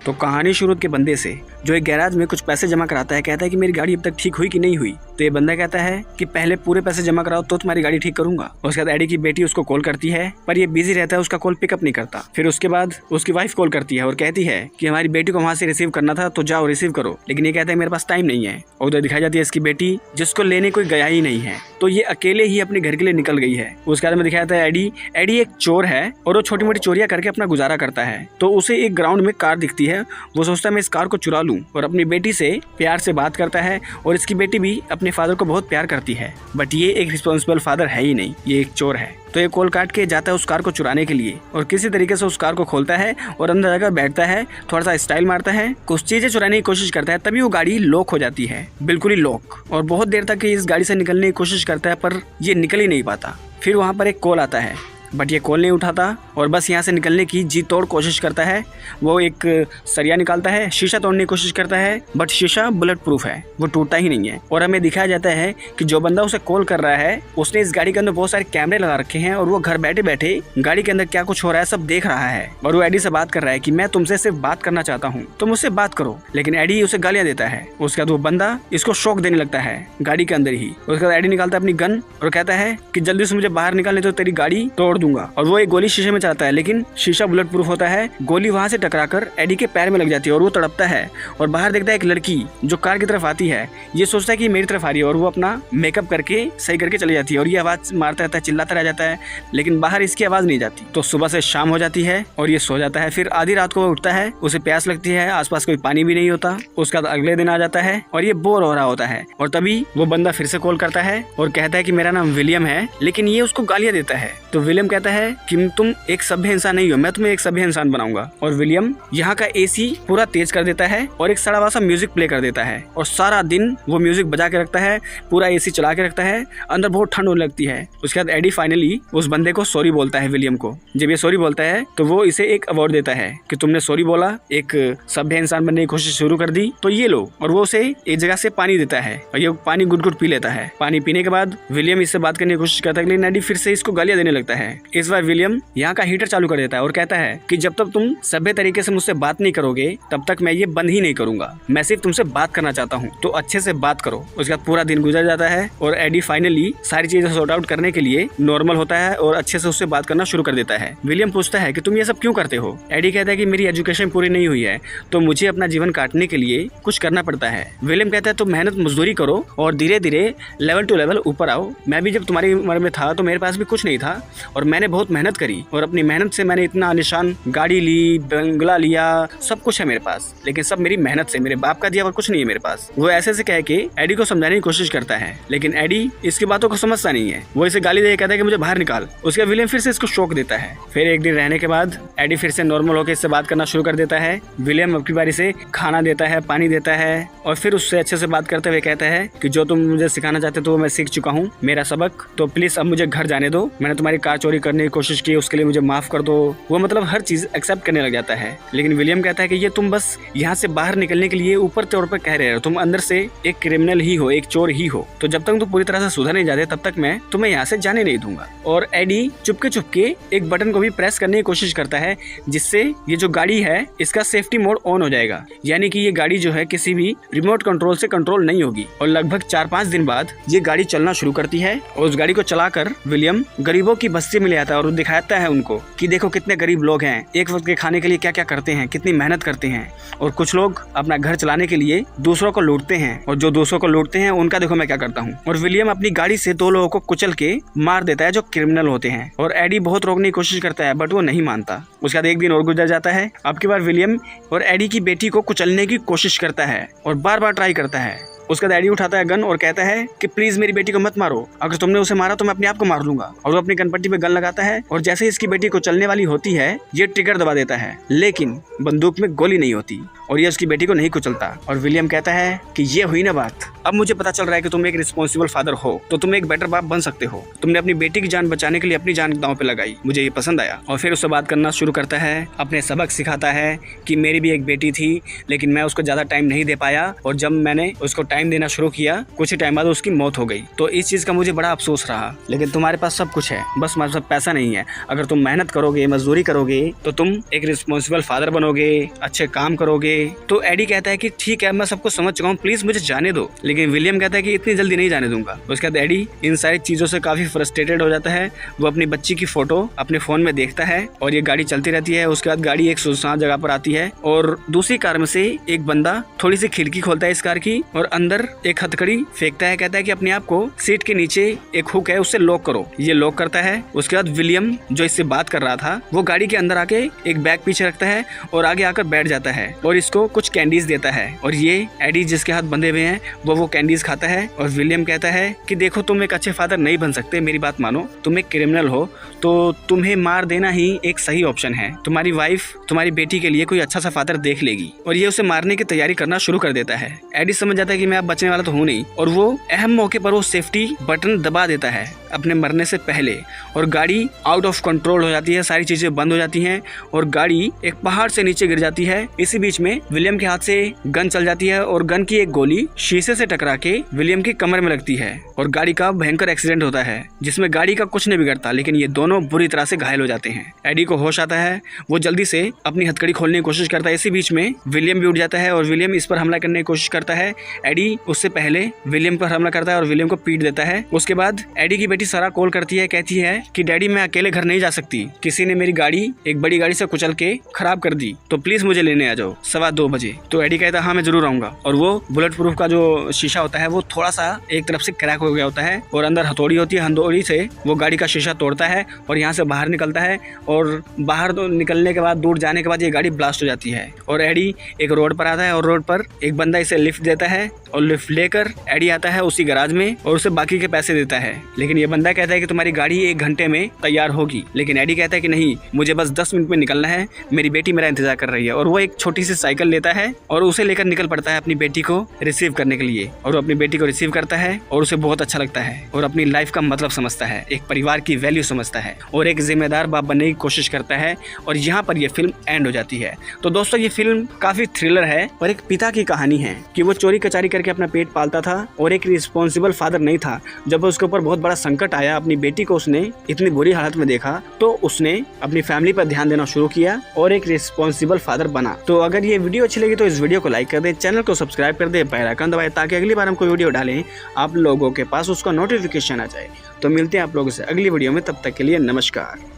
तो कहानी शुरू के बंदे से, जो एक गैराज में कुछ पैसे जमा कराता है। कहता है कि मेरी गाड़ी अब तक ठीक हुई कि नहीं हुई। तो ये बंदा कहता है कि पहले पूरे पैसे जमा कराओ तो तुम्हारी गाड़ी ठीक करूंगा। उसके बाद एडी की बेटी उसको कॉल करती है, पर ये बिजी रहता है, उसका कॉल पिकअप नहीं करता। फिर उसके बाद उसकी वाइफ कॉल करती है और कहती है कि हमारी बेटी को वहां से रिसीव करना था, तो जाओ रिसीव करो। लेकिन ये कहता है मेरे पास टाइम नहीं है। और उधर दिखाई जाती है इसकी बेटी, जिसको लेने कोई गया ही नहीं है, तो ये अकेले ही अपने घर के लिए निकल गई है। उसके बाद में दिखाया जाता है एडी एक चोर है और वो छोटी मोटी चोरियां करके अपना गुजारा करता है। तो उसे एक ग्राउंड में कार दिखती है, वो सोचता है मैं इस कार को चुरा लूं, और अपनी बेटी से प्यार से बात करता है। और इसकी बेटी भी अपने फादर को बहुत प्यार करती है, बट ये एक रिस्पॉन्सिबल फादर है ही नहीं, ये एक चोर है। तो ये कॉल काट के जाता है उस कार को चुराने के लिए, और किसी तरीके से उस कार को खोलता है और अंदर जाकर बैठता है, थोड़ा सा स्टाइल मारता है, कुछ चीजें चुराने की कोशिश करता है। तभी वो गाड़ी लॉक हो जाती है, बिल्कुल ही लॉक। और बहुत देर तक इस गाड़ी से निकलने की कोशिश करता है, पर ये निकल ही नहीं पाता। फिर वहाँ पर एक कॉल आता है, बट ये कॉल नहीं उठाता और बस यहाँ से निकलने की जी तोड़ कोशिश करता है। वो एक सरिया निकालता है, शीशा तोड़ने की कोशिश करता है, बट शीशा बुलेट प्रूफ है, वो टूटता ही नहीं है। और हमें दिखाया जाता है कि जो बंदा उसे कॉल कर रहा है उसने इस गाड़ी के अंदर बहुत सारे कैमरे लगा रखे हैं, और वो घर बैठे बैठे गाड़ी के अंदर क्या कुछ हो रहा है सब देख रहा है। और वो एडी से बात कर रहा है कि मैं तुमसे सिर्फ बात करना चाहता हूँ, तुम मुझसे बात करो। लेकिन एडी उसे गालियाँ देता है। उसके बाद वो बंदा इसको शॉक देने लगता है गाड़ी के अंदर ही। उसके बाद एडी निकालता है अपनी गन और कहता है कि जल्दी से मुझे बाहर निकालने तो तेरी गाड़ी तोड़ दूंगा। और वो एक गोली शीशे में चलाता है, लेकिन शीशा बुलेट प्रूफ होता है। गोली वहां से टकराकर एडी के पैर में लग जाती है और वो तड़पता है। और बाहर देखता है एक लड़की जो कार की तरफ आती है। ये सोचता है कि मेरी तरफ आ रही है, और वो अपना मेकअप करके सही करके चली जाती है। और ये आवाज मारता रहता है, चिल्लाता रह जाता है, लेकिन बाहर इसकी आवाज नहीं जाती। तो सुबह से शाम हो जाती है और ये सो जाता है। फिर आधी रात को वो उठता है, उसे प्यास लगती है, आसपास कोई पानी भी नहीं होता। उसका अगले दिन आ जाता है और ये बोर हो रहा होता है। और तभी वो बंदा फिर से कॉल करता है और कहता है कि मेरा नाम विलियम है, लेकिन ये उसको गालियां देता है। तो विलियम कहता है कि तुम एक सभ्य इंसान नहीं हो, मैं तुम्हें एक सभ्य इंसान बनाऊंगा। और विलियम यहाँ का एसी पूरा तेज कर देता है और एक सड़ा हुआ सा म्यूजिक प्ले कर देता है, और सारा दिन वो म्यूजिक बजा के रखता है, पूरा एसी चला के रखता है। अंदर बहुत ठंड होने लगती है। उसके बाद एडी फाइनली उस बंदे को सॉरी बोलता है, विलियम को। जब ये सॉरी बोलता है तो वो इसे एक अवार्ड देता है कि तुमने सॉरी बोला, एक सभ्य इंसान बनने की कोशिश शुरू कर दी, तो ये लो। और वो उसे एक जगह से पानी देता है और ये पानी गुट गुट पी लेता है। पानी पीने के बाद विलियम इससे बात करने की कोशिश करता है, लेकिन एडी फिर से इसको गालियां देने लगता है। इस बार विलियम यहाँ का हीटर चालू कर देता है और कहता है कि जब तक तुम सभ्य तरीके से मुझसे बात नहीं करोगे तब तक मैं ये बंद ही नहीं करूंगा। मैं सिर्फ तुमसे बात करना चाहता हूँ, तो अच्छे से बात करो। उसके बाद पूरा दिन गुजर जाता है और एडी फाइनली सारी चीजें सॉर्ट आउट करने के लिए नॉर्मल होता है और अच्छे से उससे बात करना शुरू कर देता है। विलियम पूछता है कि तुम ये सब क्यों करते हो। एडी कहता है कि मेरी एजुकेशन पूरी नहीं हुई है, तो मुझे अपना जीवन काटने के लिए कुछ करना पड़ता है। विलियम कहता है तुम मेहनत मजदूरी करो और धीरे धीरे लेवल टू लेवल ऊपर आओ। मैं भी जब तुम्हारी उम्र में था तो मेरे पास भी कुछ नहीं था, और मैंने बहुत मेहनत करी, और अपनी मेहनत से मैंने इतना आलीशान गाड़ी ली, बंगला लिया, सब कुछ है मेरे पास, लेकिन सब मेरी मेहनत से, मेरे बाप का दिया हुआ कुछ नहीं है मेरे पास। वो ऐसे से कह के एडी को समझाने की कोशिश करता है, लेकिन एडी इसकी बातों को समझता नहीं है। वो इसे गाली दे कहता है कि मुझे बाहर निकाल। उसके विलियम फिर से इसको शौक देता है। फिर एक दिन रहने के बाद एडी फिर से नॉर्मल होकर इससे बात करना शुरू कर देता है। विलियम अपनी बारी से खाना देता है, पानी देता है, और फिर उससे अच्छे से बात करते हुए कहता है कि जो तुम मुझे सिखाना चाहते तो मैं सीख चुका हूँ, मेरा सबक, तो प्लीज अब मुझे घर जाने दो। मैंने तुम्हारी कार चोरी करने की कोशिश की, उसके लिए मुझे माफ कर दो। वो मतलब हर चीज एक्सेप्ट करने लग जाता है। लेकिन विलियम कहता है कि ये तुम बस यहाँ से बाहर निकलने के लिए ऊपर तौर पर कह रहे हो, तुम अंदर से एक क्रिमिनल ही हो, एक चोर ही हो। तो जब तक तुम पूरी तरह से सुधर नहीं जाते तब तक मैं तुम्हें यहाँ से जाने नहीं दूंगा। और एडी चुपके चुपके एक बटन को भी प्रेस करने की कोशिश करता है, जिससे ये जो गाड़ी है इसका सेफ्टी मोड ऑन हो जाएगा, यानी कि ये गाड़ी जो है किसी भी रिमोट कंट्रोल से कंट्रोल नहीं होगी। और लगभग 4-5 दिन बाद ये गाड़ी चलना शुरू करती है, और उस गाड़ी को चलाकर विलियम गरीबों की बस्ती में ले आता है और दिखाता है उनको कि देखो कितने गरीब लोग हैं, एक वक्त के खाने के लिए क्या क्या करते हैं, कितनी मेहनत करते हैं। और कुछ लोग अपना घर चलाने के लिए दूसरों को लूटते हैं, और जो दूसरों को लूटते हैं उनका देखो मैं क्या करता हूँ। और विलियम अपनी गाड़ी से 2 लोगों को कुचल के मार देता है जो क्रिमिनल होते हैं। और एडी बहुत रोकने की कोशिश करता है, बट वो नहीं मानता। उसके बाद एक दिन और गुजर जाता है। अब की बार विलियम और एडी की बेटी को कुचलने की कोशिश करता है और बार बार ट्राई करता है। उसका डैडी उठाता है गन और कहता है कि प्लीज मेरी बेटी को मत मारो, अगर तुमने उसे मारा तो मैं अपने आप को मार लूंगा। और वो अपनी गनपट्टी पे गन लगाता है, और जैसे ही इसकी बेटी को चलने वाली होती है ये ट्रिगर दबा देता है, लेकिन बंदूक में गोली नहीं होती। और ये उसकी बेटी को नहीं कुचलता। और विलियम कहता है कि ये हुई ना बात, अब मुझे पता चल रहा है कि तुम एक रिस्पॉन्सिबल फादर हो, तो तुम एक बेटर बाप बन सकते हो। तुमने अपनी बेटी की जान बचाने के लिए अपनी जान दांव पे लगाई, मुझे ये पसंद आया। और फिर उससे बात करना शुरू करता है, अपने सबक सिखाता है कि मेरी भी एक बेटी थी, लेकिन मैं उसको ज्यादा टाइम नहीं दे पाया, और जब मैंने उसको टाइम देना शुरू किया कुछ ही टाइम बाद उसकी मौत हो गई। तो इस चीज का मुझे बड़ा अफसोस रहा। लेकिन तुम्हारे पास सब कुछ है, बस हमारे पास पैसा नहीं है। अगर तुम मेहनत करोगे, मजदूरी करोगे, तो तुम एक रिस्पॉन्सिबल फादर बनोगे, अच्छे काम करोगे। तो एडी कहता है कि ठीक है, मैं सबको समझ चुका हूँ, प्लीज मुझे जाने दो। लेकिन विलियम कहता है कि इतनी जल्दी नहीं जाने दूंगा। उसके बाद एडी इन सारी चीजों से काफी फ्रस्ट्रेटेड हो जाता है। वो अपनी बच्ची की फोटो अपने फोन में देखता है और ये गाड़ी चलती रहती है। उसके बाद गाड़ी एक सुनसान जगह पर आती है और दूसरी कार में से एक बंदा थोड़ी सी खिड़की खोलता है इस कार की और अंदर एक हथकड़ी फेंकता है। कहता है कि अपने आप को सीट के नीचे एक हुक है उससे लॉक करो। ये लॉक करता है। उसके बाद विलियम जो इससे बात कर रहा था वो गाड़ी के अंदर आके एक बैग पीछे रखता है और आगे आकर बैठ जाता है और इसको कुछ कैंडीज देता है। और ये एडी जिसके हाथ बंधे हुए हैं वो कैंडीज खाता है। और विलियम कहता है कि देखो, तुम एक अच्छे फादर नहीं बन सकते, मेरी बात मानो, तुम एक क्रिमिनल हो, तो तुम्हें मार देना ही एक सही ऑप्शन है। तुम्हारी वाइफ तुम्हारी बेटी के लिए कोई अच्छा सा फादर देख लेगी। और ये उसे मारने की तैयारी करना शुरू कर देता है। एडी समझ जाता है कि मैं अब बचने वाला तो हूँ नहीं, और वो अहम मौके पर वो सेफ्टी बटन दबा देता है अपने मरने से पहले और गाड़ी आउट ऑफ कंट्रोल हो जाती है। सारी चीजें बंद हो जाती हैं और गाड़ी एक पहाड़ से नीचे गिर जाती है। इसी बीच में विलियम के हाथ से गन चल जाती है और गन की एक गोली शीशे से टकरा के विलियम की कमर में लगती है और गाड़ी का भयंकर एक्सीडेंट होता है जिसमें गाड़ी का कुछ नहीं बिगड़ता, लेकिन ये दोनों बुरी तरह से घायल हो जाते हैं। एडी को होश आता है, वो जल्दी से अपनी हथकड़ी खोलने की कोशिश करता है। इसी बीच में विलियम भी उठ जाता है और विलियम इस पर हमला करने की कोशिश करता है। एडी उससे पहले विलियम पर हमला करता है और विलियम को पीट देता है। उसके बाद एडी की बेटी सारा कॉल करती है, कहती है कि डैडी मैं अकेले घर नहीं जा सकती, किसी ने मेरी गाड़ी एक बड़ी गाड़ी से कुचल के खराब कर दी, तो प्लीज मुझे लेने आ जाओ 2:15 बजे। तो एडी कहता है हाँ मैं जरूर आऊंगा। और वो बुलेट प्रूफ का जो शीशा होता है वो थोड़ा सा एक तरफ से क्रैक हो गया होता है और अंदर हथौड़ी होती है, हथौड़ी से वो गाड़ी का शीशा तोड़ता है और यहाँ से बाहर निकलता है। और बाहर निकलने के बाद दूर जाने के बाद ये गाड़ी ब्लास्ट हो जाती है और एडी एक रोड पर आता है और रोड पर एक बंदा इसे लिफ्ट देता है और लिफ्ट लेकर एडी आता है उसी गैराज में और उसे बाकी के पैसे देता है। लेकिन ये बंदा कहता है कि तुम्हारी गाड़ी 1 घंटे में तैयार होगी। लेकिन एडी कहता है कि नहीं, मुझे बस 10 मिनट में निकलना है, मेरी बेटी मेरा इंतजार कर रही है। और वो एक छोटी सी साइकिल लेता है और उसे लेकर निकल पड़ता है अपनी बेटी को रिसीव करने के लिए। और वो अपनी बेटी को रिसीव करता है और उसे बहुत अच्छा लगता है और अपनी लाइफ का मतलब समझता है, एक परिवार की वैल्यू समझता है और एक जिम्मेदार बाप बनने की कोशिश करता है। और यहाँ पर यह फिल्म एंड हो जाती है। तो दोस्तों ये फिल्म काफी थ्रिलर है और एक पिता की कहानी है कि वो चोरी कचारी करके अपना पेट पालता था और एक रिस्पॉन्सिबल फादर नहीं था। जब उसके ऊपर बहुत बड़ा संकट आया, अपनी बेटी को उसने इतनी बुरी हालत में देखा, तो उसने अपनी फैमिली पर ध्यान देना शुरू किया और एक रिस्पॉन्सिबल फादर बना। तो अगर ये वीडियो अच्छी लगी तो इस वीडियो को लाइक कर दे, चैनल को सब्सक्राइब कर दे, बेल आइकन दबाए ताकि अगली बार हम कोई वीडियो डालें आप लोगों के पास उसका नोटिफिकेशन आ जाए। तो मिलते हैं आप लोगों से अगली वीडियो में, तब तक के लिए नमस्कार।